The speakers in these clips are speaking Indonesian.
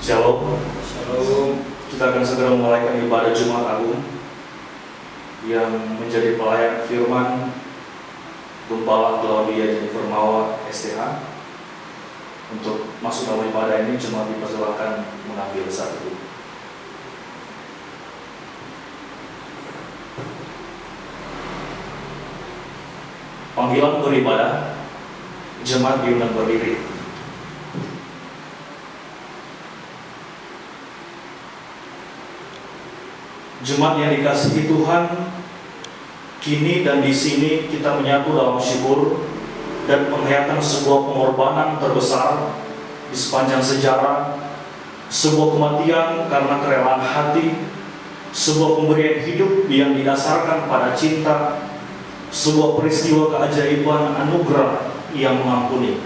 Shalom. Shalom. Kita akan segera memulaikan ibadah Jumat Agung yang menjadi pelayan firman Gembala Claudia Jennifer Mawar STH. Untuk masuk dalam ibadah ini cuma dipersilakan mengambil satu. Panggilan beribadah, jemaat diundang berdiri. Jemaat yang dikasihi Tuhan, kini dan di sini kita menyatu dalam syukur dan penghayatan sebuah pengorbanan terbesar di sepanjang sejarah, sebuah kematian karena kerelaan hati, sebuah pemberian hidup yang didasarkan pada cinta, sebuah peristiwa keajaiban anugerah yang mengampuni.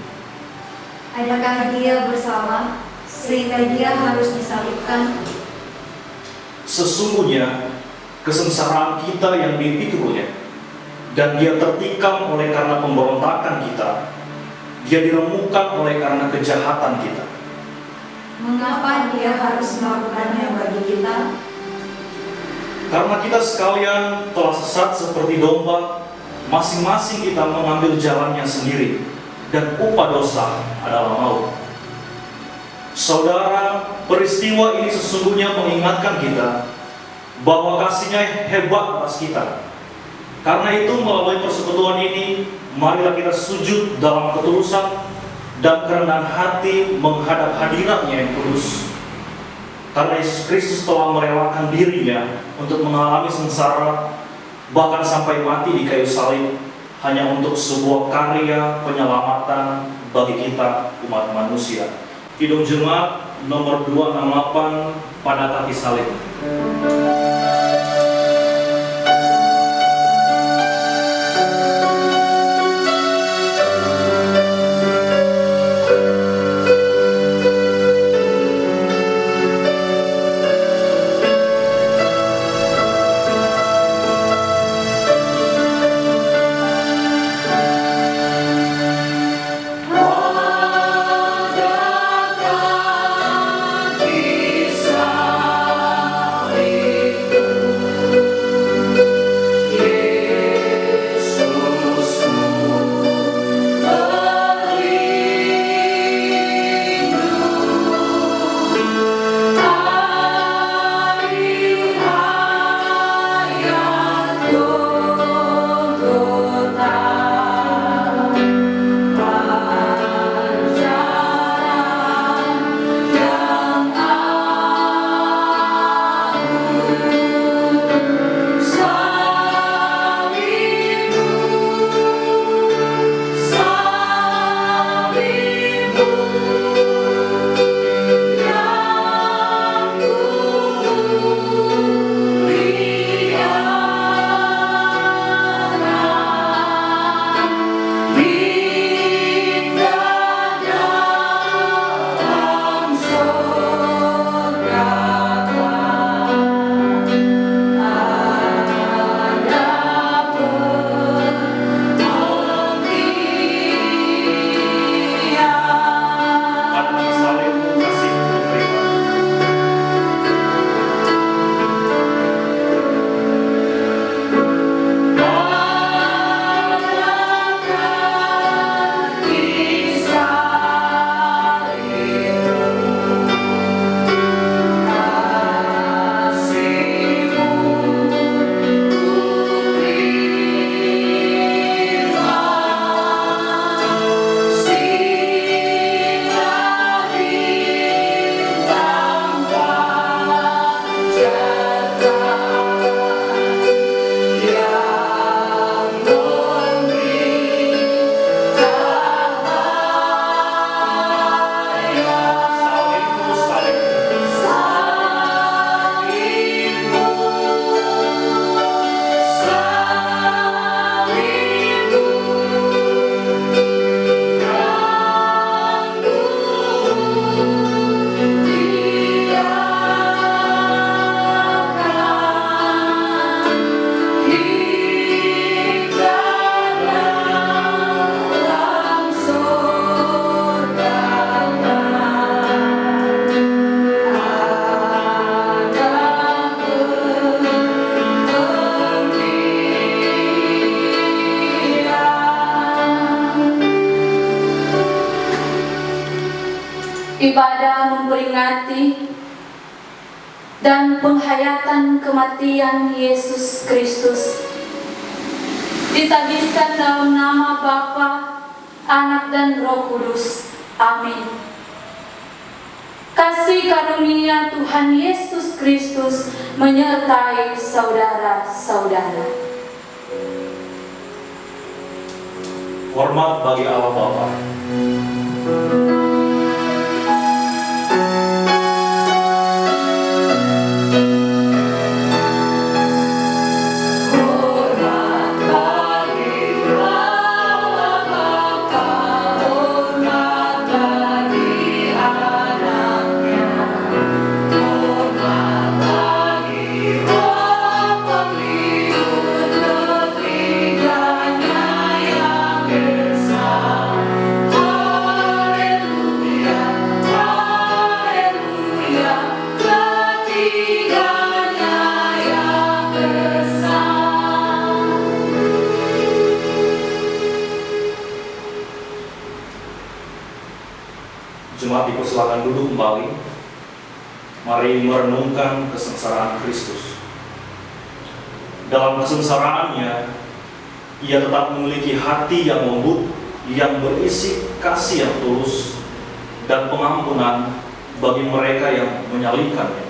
Adakah dia bersalah sehingga dia harus disalibkan? Sesungguhnya kesengsaraan kita yang dipikulnya, dan dia tertikam oleh karena pemberontakan kita, dia diremukkan oleh karena kejahatan kita. Mengapa dia harus melakukannya bagi kita? Karena kita sekalian telah sesat seperti domba, masing-masing kita mengambil jalannya sendiri, dan upah dosa adalah maut. Saudara, peristiwa ini sesungguhnya mengingatkan kita bahwa kasih-Nya hebat atas kita. Karena itu melalui persekutuan ini, marilah kita sujud dalam ketulusan dan kerendahan hati menghadap hadirat-Nya yang kudus. Karena Yesus Kristus telah merelakan dirinya untuk mengalami sengsara, bahkan sampai mati di kayu salib, hanya untuk sebuah karya penyelamatan bagi kita umat manusia. Kidung Jemaat nomor 268 pada kaki salib. Pada kaki salib Ibadah memperingati dan penghayatan kematian Yesus Kristus ditagihkan dalam nama Bapa, Anak dan Roh Kudus. Amin. Kasih karunia Tuhan Yesus Kristus menyertai saudara-saudara. Hormat bagi Allah Bapa. Jemaat dipersilakan duduk kembali. Mari merenungkan kesengsaraan Kristus. Dalam kesengsaraannya, Ia tetap memiliki hati yang lembut, yang berisi kasih yang tulus dan pengampunan bagi mereka yang menyalibkannya.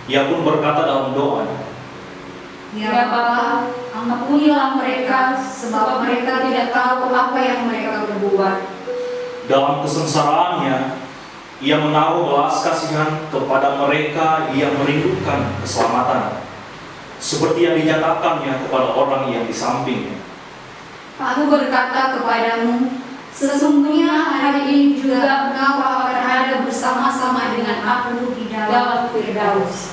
Ia pun berkata dalam doanya, Ya Bapa, ampunilah mereka, sebab mereka tidak tahu apa yang mereka berbuat. dalam kesengsaraannya, Ia menaruh belas kasihan kepada mereka yang merindukan keselamatan, seperti yang dinyatakannya kepada orang yang di sampingnya. Aku berkata kepadamu, sesungguhnya hari ini juga engkau akan ada bersama-sama dengan aku di dalam Firdaus.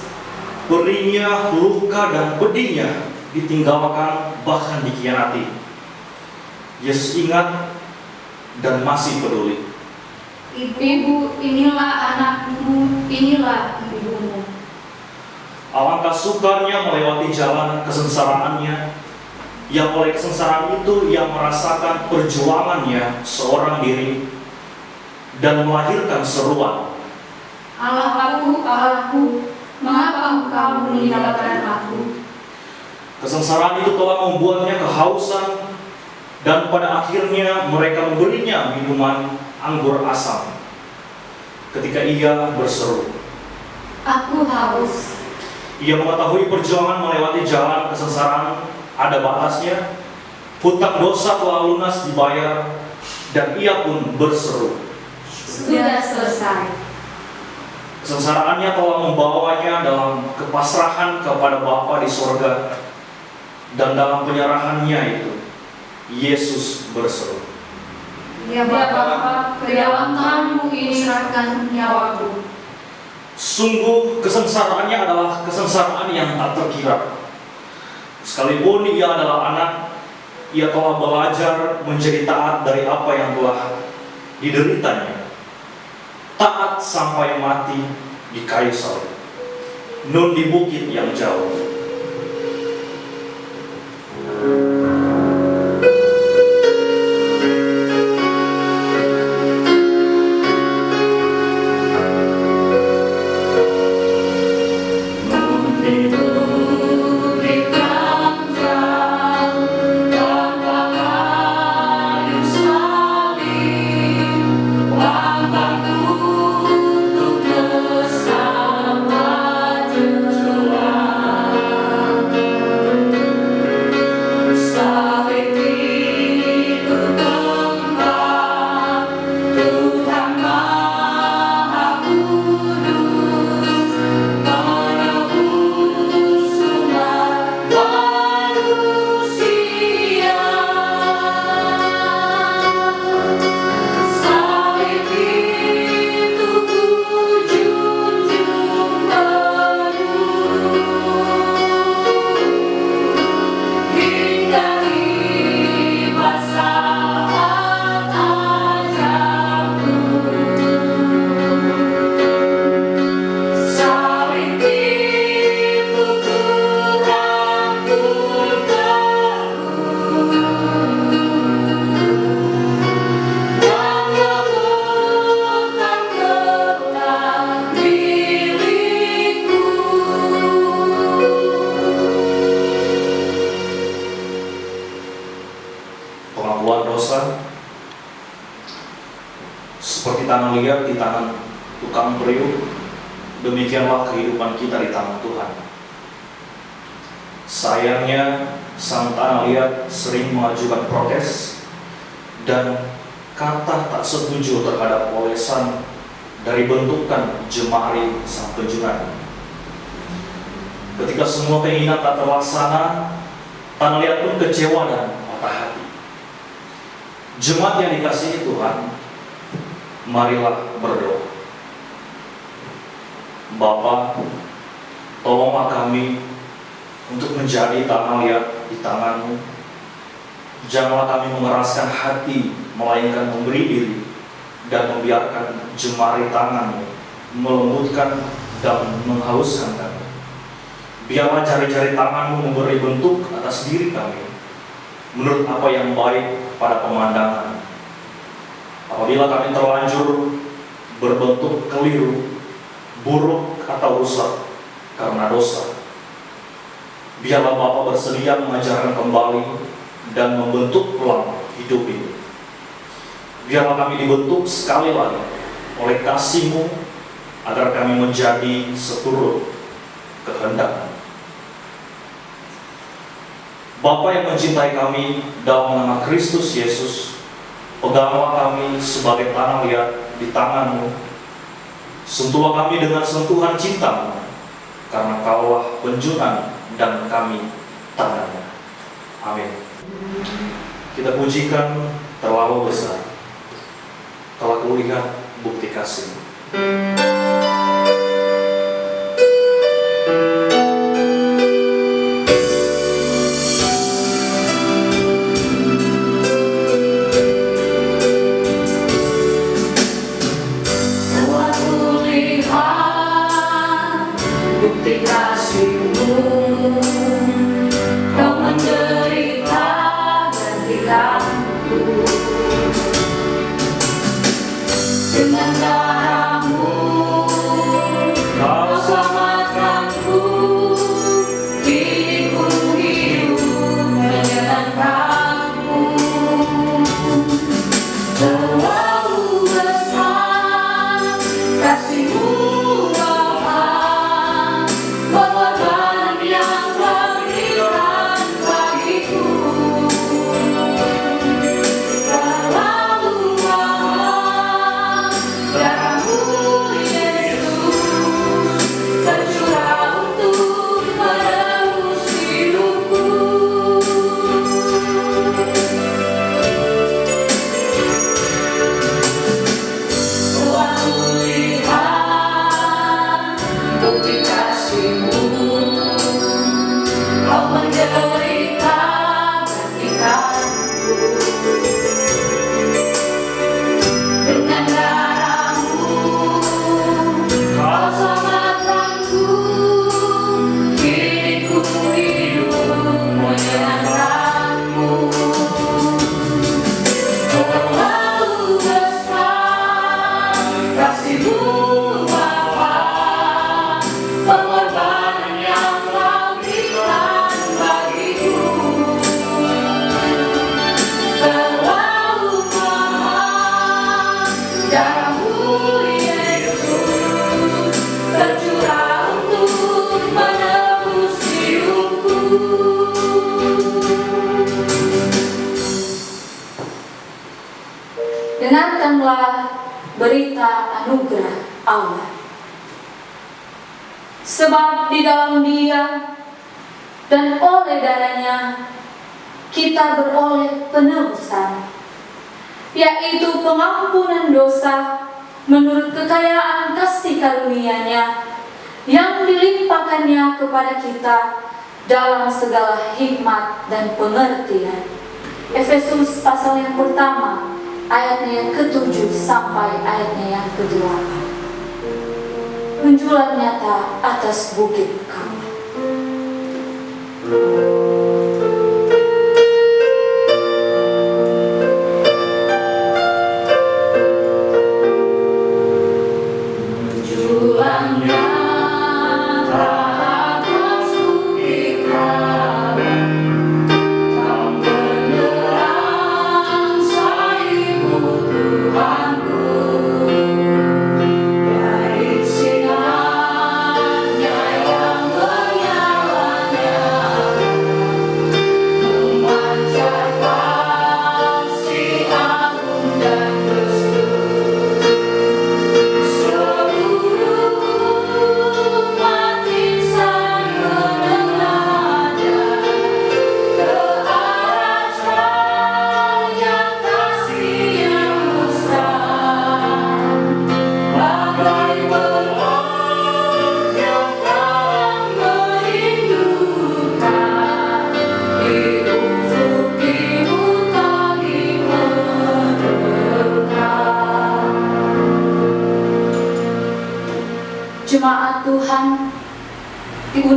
Perihnya, luka dan pedihnya ditinggalkan, bahkan dikhianati. Yesus ingat dan masih peduli. Ibu, inilah anakmu, inilah ibumu. Alangkah sukanya melewati jalan kesengsaraannya, yang oleh kesengsaraan itu ia merasakan perjuangannya seorang diri dan melahirkan seruan, Allahku, mengapa engkau meninggalkan aku? Kesengsaraan itu telah membuatnya kehausan, dan pada akhirnya mereka memberinya minuman anggur asam. Ketika ia berseru, Aku haus. ia mengetahui perjuangan melewati jalan kesengsaraan ada batasnya. Hutang dosa telah lunas dibayar, dan ia pun berseru. Sudah selesai. Kesengsaraannya telah membawanya dalam kepasrahan kepada Bapa di sorga, dan dalam penyerahannya itu Yesus berseru, Ya Bapa, ke dalam tangan-Mu ini serahkan nyawaku. Sungguh kesengsaraannya adalah kesengsaraan yang tak terkira. Sekalipun ia adalah anak, ia telah belajar menjadi taat dari apa yang telah dideritanya. Taat sampai mati di kayu salib, nun di bukit yang jauh. pengakuan dosa, seperti tanah liat di tangan tukang periuk, demikianlah kehidupan kita di tangan Tuhan. Sayangnya, sang tanah liat sering mengajukan protes dan kata tak setuju terhadap olesan dari bentukan jemari sang penjunan. Ketika semua keinginan tak terlaksana, tanah liat pun kecewa dan patah hati. Jemaat yang dikasihi Tuhan, marilah berdoa. Bapa, tolonglah kami untuk menjadi tanah liat di tangan-Mu. Janganlah kami mengeraskan hati, melainkan memberi diri dan membiarkan jemari tangan-Mu melembutkan dan menghaluskan kami. Biarlah jari-jari tangan-Mu memberi bentuk atas diri kami menurut apa yang baik pada pemandangan. Apabila kami terlanjur berbentuk keliru, buruk atau rusak karena dosa, biarlah Bapa bersedia mengajarkan kembali dan membentuk ulang hidup ini. Biarlah kami dibentuk sekali lagi oleh kasih-Mu agar kami menjadi seturut kehendak. Bapa yang mencintai kami, dalam nama Kristus Yesus, peganglah kami sebagai tanah liat di tangan-Mu. Sentuhlah kami dengan sentuhan cinta-Mu, karena Kaulah penjunan dan kami tangannya. Amin. Kita pujikan terlalu besar, telah kulihat bukti kasih. Dengarkanlah berita anugerah Allah. Sebab di dalam Dia dan oleh darahnya kita beroleh penebusan, yaitu pengampunan dosa menurut kekayaan kasih karunia-Nya yang dilimpahkannya kepada kita dalam segala hikmat dan pengertian. Efesus pasal yang pertama, ayatnya yang ke-7 sampai ayatnya yang ke-8. Menjulang nyata atas bukit Karmel. Menjulang nyata atas bukit Karmel.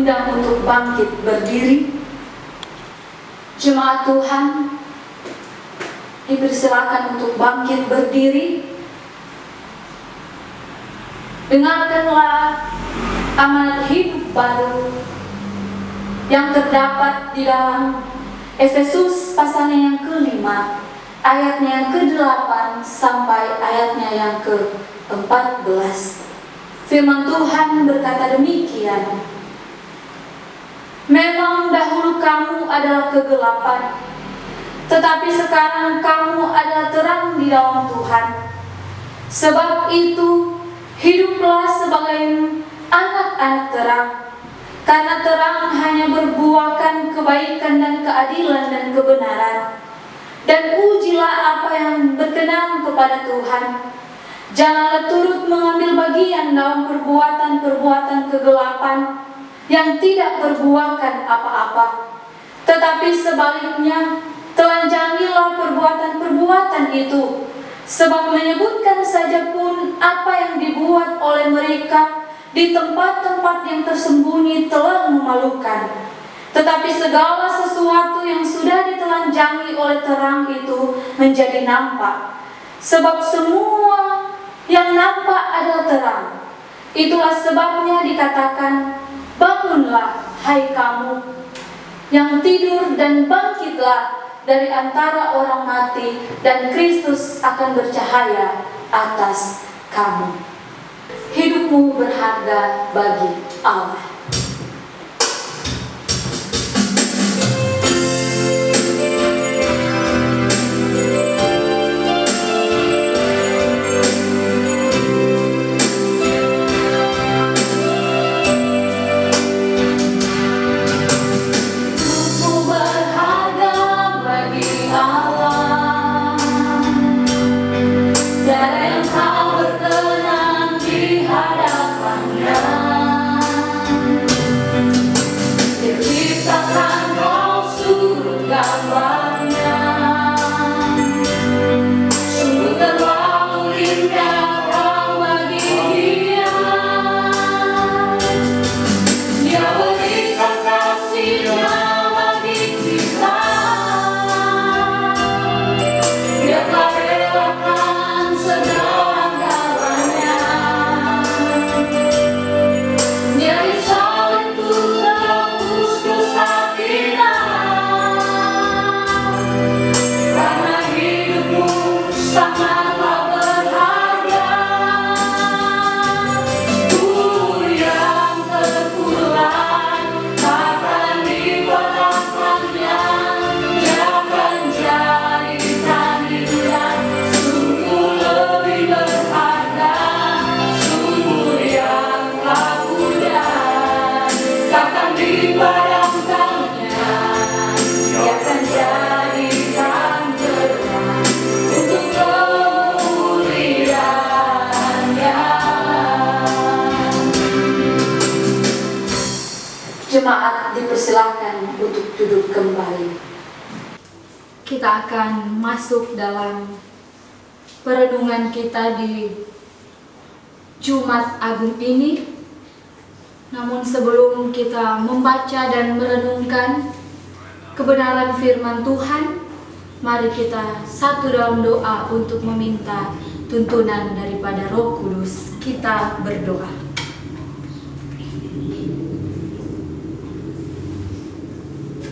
diundang untuk bangkit berdiri. Jemaat Tuhan dipersilakan untuk bangkit berdiri. Dengarkanlah amanat hidup baru yang terdapat di dalam Efesus pasalnya yang ke-5, ayatnya yang ke-8 sampai ayatnya yang ke-14. Firman Tuhan berkata demikian. Memang dahulu kamu adalah kegelapan, tetapi sekarang kamu adalah terang di dalam Tuhan. Sebab itu, hiduplah sebagai anak-anak terang, karena terang hanya berbuahkan kebaikan dan keadilan dan kebenaran. Dan ujilah apa yang berkenan kepada Tuhan. Janganlah turut mengambil bagian dalam perbuatan-perbuatan kegelapan yang tidak berbuahkan apa-apa, tetapi sebaliknya telanjangilah perbuatan-perbuatan itu, sebab menyebutkan saja pun apa yang dibuat oleh mereka di tempat-tempat yang tersembunyi telah memalukan. Tetapi segala sesuatu yang sudah ditelanjangi oleh terang itu menjadi nampak, sebab semua yang nampak adalah terang. Itulah sebabnya dikatakan, bangunlah hai kamu yang tidur, dan bangkitlah dari antara orang mati, dan Kristus akan bercahaya atas kamu. Hidupmu berharga bagi Allah. Jemaat dipersilakan untuk duduk kembali. Kita akan masuk dalam perenungan kita di Jumat Agung ini. Namun sebelum kita membaca dan merenungkan kebenaran firman Tuhan, mari kita satu dalam doa untuk meminta tuntunan daripada Roh Kudus. Kita berdoa.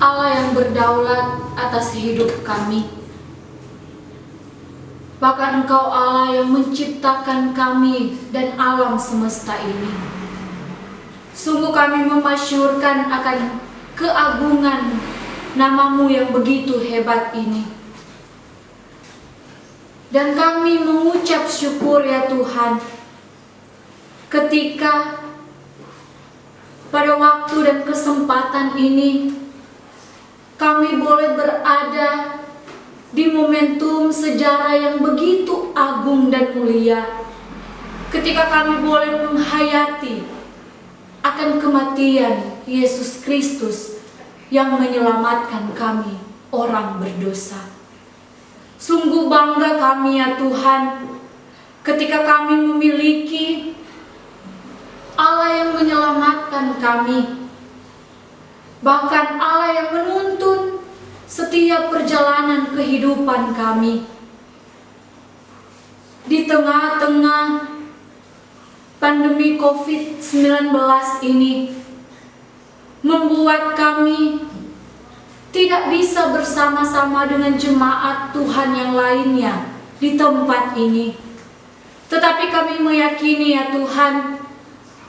Allah yang berdaulat atas hidup kami, bahkan Engkau Allah yang menciptakan kami dan alam semesta ini. Sungguh kami memasyhurkan akan keagungan nama-Mu yang begitu hebat ini. Dan kami mengucap syukur ya Tuhan, ketika pada waktu dan kesempatan ini kami boleh berada di momentum sejarah yang begitu agung dan mulia, ketika kami boleh menghayati akan kematian Yesus Kristus yang menyelamatkan kami, orang berdosa. Sungguh bangga kami ya Tuhan, ketika kami memiliki Allah yang menyelamatkan kami, bahkan Allah yang menuntun setiap perjalanan kehidupan kami. Di tengah-tengah pandemi COVID-19 ini membuat kami tidak bisa bersama-sama dengan jemaat Tuhan yang lainnya di tempat ini. Tetapi kami meyakini ya Tuhan,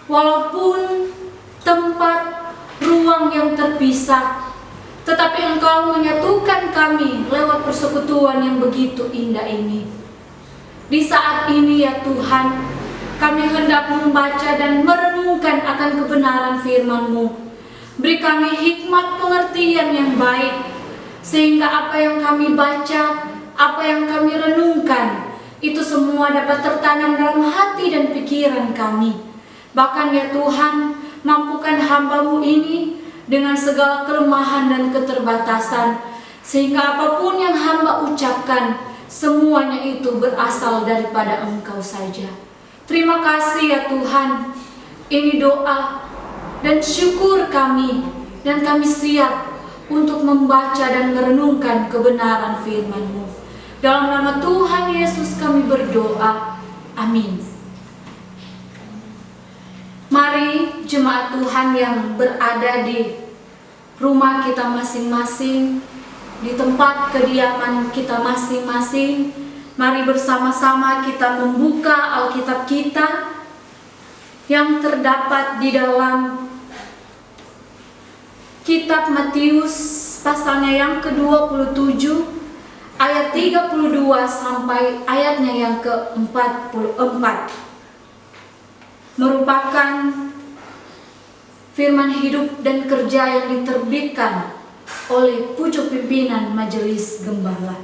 walaupun tempat ruang yang terpisah, tetapi Engkau menyatukan kami lewat persekutuan yang begitu indah ini. Di saat ini ya Tuhan, kami hendak membaca dan merenungkan akan kebenaran firman-Mu. Beri kami hikmat pengertian yang baik, sehingga apa yang kami baca, apa yang kami renungkan, itu semua dapat tertanam dalam hati dan pikiran kami. Bahkan ya Tuhan, mampukan hamba-Mu ini dengan segala kelemahan dan keterbatasan, sehingga apapun yang hamba ucapkan, semuanya itu berasal daripada Engkau saja. Terima kasih ya Tuhan. Ini doa dan syukur kami, dan kami siap untuk membaca dan merenungkan kebenaran firman-Mu. Dalam nama Tuhan Yesus kami berdoa. Amin. Mari jemaat Tuhan yang berada di rumah kita masing-masing, di tempat kediaman kita masing-masing, mari bersama-sama kita membuka Alkitab kita yang terdapat di dalam Kitab Matius pasalnya yang ke-27 ayat 32 sampai ayatnya yang ke-44. Merupakan firman hidup dan kerja yang diterbitkan oleh pucuk pimpinan Majelis Gembala.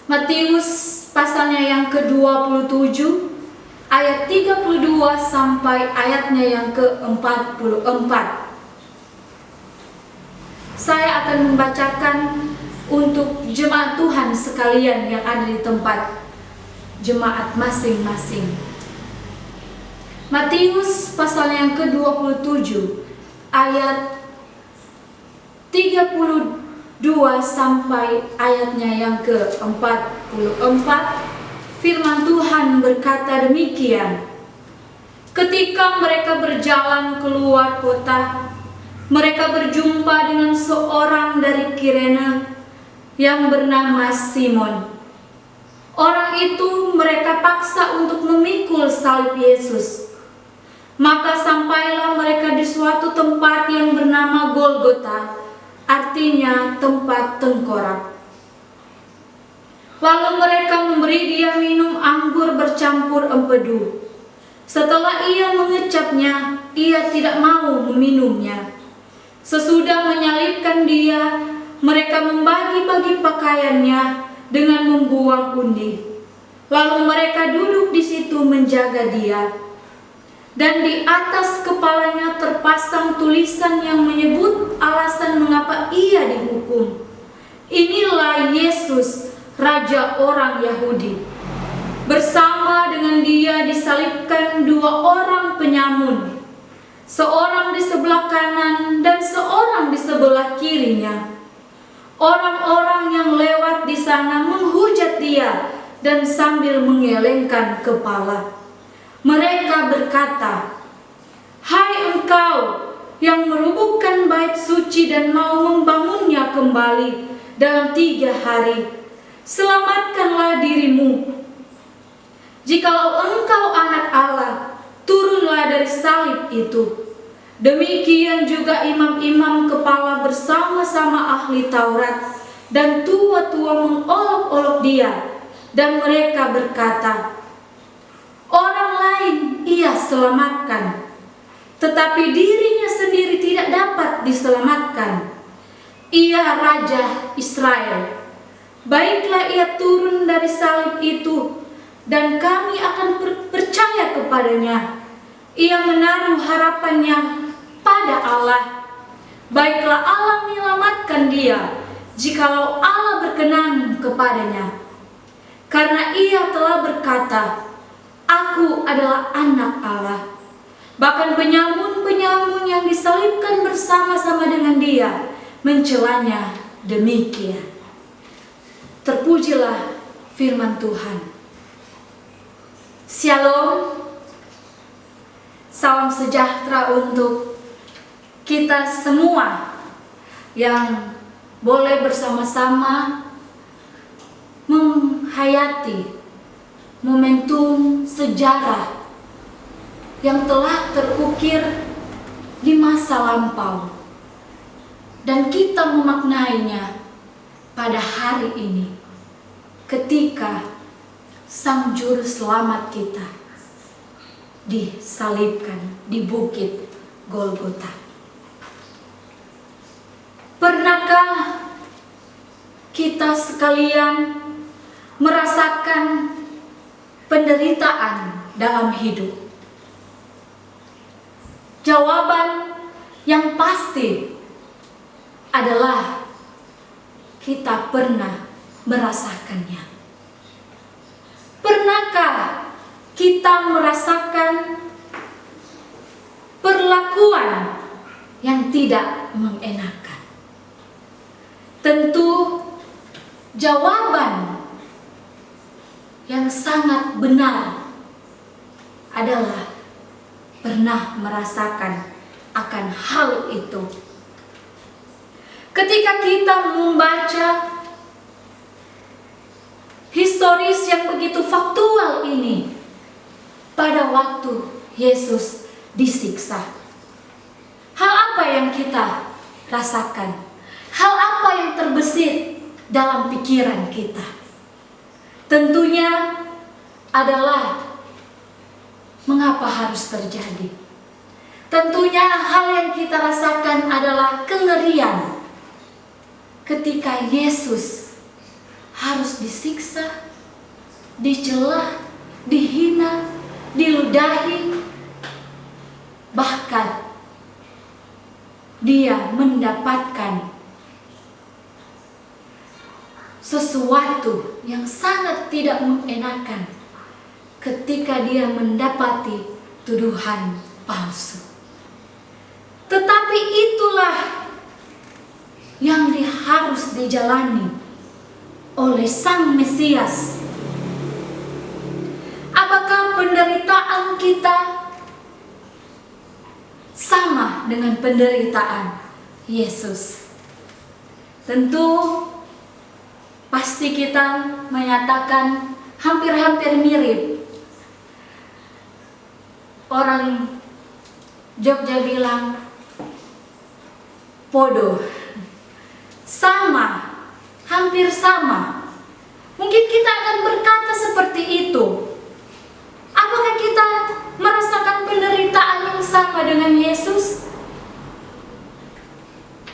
Matius pasalnya yang ke-27 ayat 32 sampai ayatnya yang ke-44. Saya akan membacakan untuk jemaat Tuhan sekalian yang ada di tempat jemaat masing-masing. Matius pasal yang ke-27 ayat 32 sampai ayatnya yang ke-44. Firman Tuhan berkata demikian. Ketika mereka berjalan keluar kota, mereka berjumpa dengan seorang dari Kirene yang bernama Simon. Orang itu mereka paksa untuk memikul salib Yesus. Maka sampailah mereka di suatu tempat yang bernama Golgota, artinya tempat tengkorak. Lalu mereka memberi dia minum anggur bercampur empedu. Setelah ia mengecapnya, ia tidak mau meminumnya. Sesudah menyalibkan dia, mereka membagi-bagi pakaiannya dengan membuang undi. Lalu mereka duduk di situ menjaga dia. Dan di atas kepalanya terpasang tulisan yang menyebut alasan mengapa ia dihukum. Inilah Yesus, Raja orang Yahudi. Bersama dengan dia disalibkan dua orang penyamun, seorang di sebelah kanan dan seorang di sebelah kirinya. Orang-orang yang lewat di sana menghujat dia dan sambil mengelengkan kepala. Mereka berkata, "Hai engkau yang merubuhkan bait suci dan mau membangunnya kembali dalam 3 hari, selamatkanlah dirimu. Jikalau engkau anak Allah, turunlah dari salib itu." Demikian juga imam-imam kepala bersama-sama ahli Taurat dan tua-tua mengolok-olok dia, dan mereka berkata, "Orang lain ia selamatkan, tetapi dirinya sendiri tidak dapat diselamatkan. Ia Raja Israel. Baiklah ia turun dari salib itu, dan kami akan percaya kepadanya. Ia menaruh harapannya pada Allah. Baiklah Allah menyelamatkan dia, jikalau Allah berkenan kepadanya. Karena ia telah berkata, 'Aku adalah anak Allah.' Bahkan penyamun-penyamun yang disalibkan bersama-sama dengan dia mencelanya demikian. Terpujilah firman Tuhan. Shalom. Salam sejahtera untuk kita semua yang boleh bersama-sama menghayati momentum sejarah yang telah terukir di masa lampau, dan kita memaknainya pada hari ini ketika Sang Juru Selamat kita disalibkan di bukit Golgota. Pernahkah kita sekalian merasakan penderitaan dalam hidup? Jawaban yang pasti adalah kita pernah merasakannya. Pernahkah kita merasakan perlakuan yang tidak mengenakan? Tentu jawaban yang sangat benar adalah pernah merasakan akan hal itu. Ketika kita membaca historis yang begitu faktual ini, pada waktu Yesus disiksa, hal apa yang kita rasakan? Hal apa yang terbesit dalam pikiran kita? Tentunya adalah mengapa harus terjadi. Tentunya hal yang kita rasakan adalah kengerian ketika Yesus harus disiksa, dicela, dihina, diludahi, bahkan dia mendapatkan sesuatu yang sangat tidak mengenakan ketika dia mendapati tuduhan palsu. Tetapi itulah yang harus dijalani oleh Sang Mesias. Apakah penderitaan kita sama dengan penderitaan Yesus? Tentu pasti kita menyatakan hampir-hampir mirip. Orang Jogja bilang podo, sama, hampir sama. Mungkin kita akan berkata seperti itu. Apakah kita merasakan penderitaan yang sama dengan Yesus?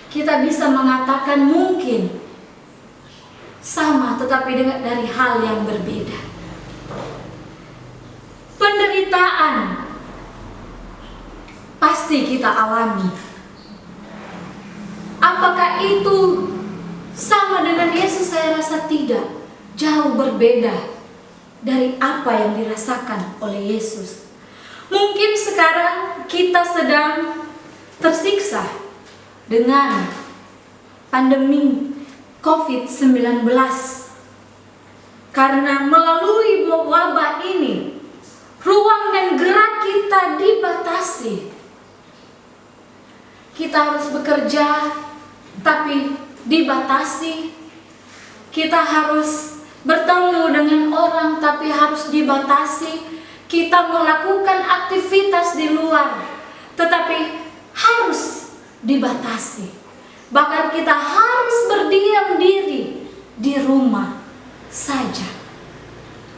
Kita bisa mengatakan mungkin sama, tetapi dari hal yang berbeda. Penderitaan pasti kita alami. Apakah itu sama dengan Yesus? Saya rasa tidak. Jauh berbeda dari apa yang dirasakan oleh Yesus. Mungkin sekarang kita sedang tersiksa dengan pandemi COVID-19. Karena melalui wabah ini, ruang dan gerak kita dibatasi. Kita harus bekerja, tapi dibatasi. Kita harus bertemu dengan orang, tapi harus dibatasi. Kita melakukan aktivitas di luar, tetapi harus dibatasi. Bahkan kita harus berdiam diri di rumah saja.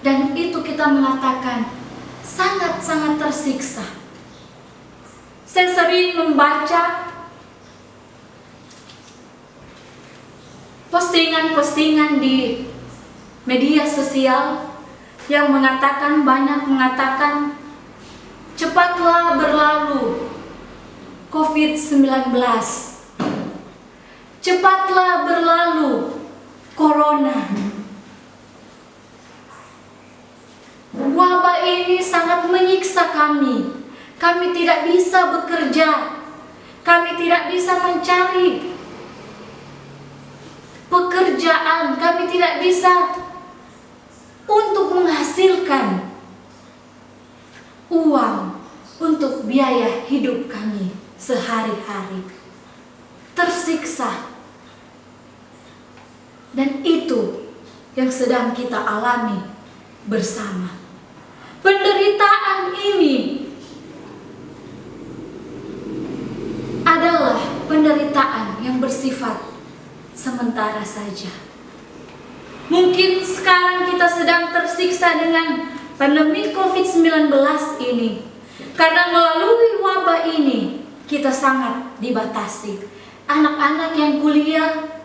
Dan itu kita mengatakan sangat-sangat tersiksa. Saya sering membaca postingan-postingan di media sosial yang banyak mengatakan cepatlah berlalu COVID-19, cepatlah berlalu corona. Wabah ini sangat menyiksa kami, kami tidak bisa bekerja, kami tidak bisa mencari pekerjaan, kami tidak bisa untuk menghasilkan uang untuk biaya hidup kami sehari-hari. Tersiksa. Dan itu yang sedang kita alami bersama. Penderitaan ini adalah penderitaan yang bersifat sementara saja. Mungkin sekarang kita sedang tersiksa dengan pandemi COVID-19 ini. Karena melalui wabah ini kita sangat dibatasi. Anak-anak yang kuliah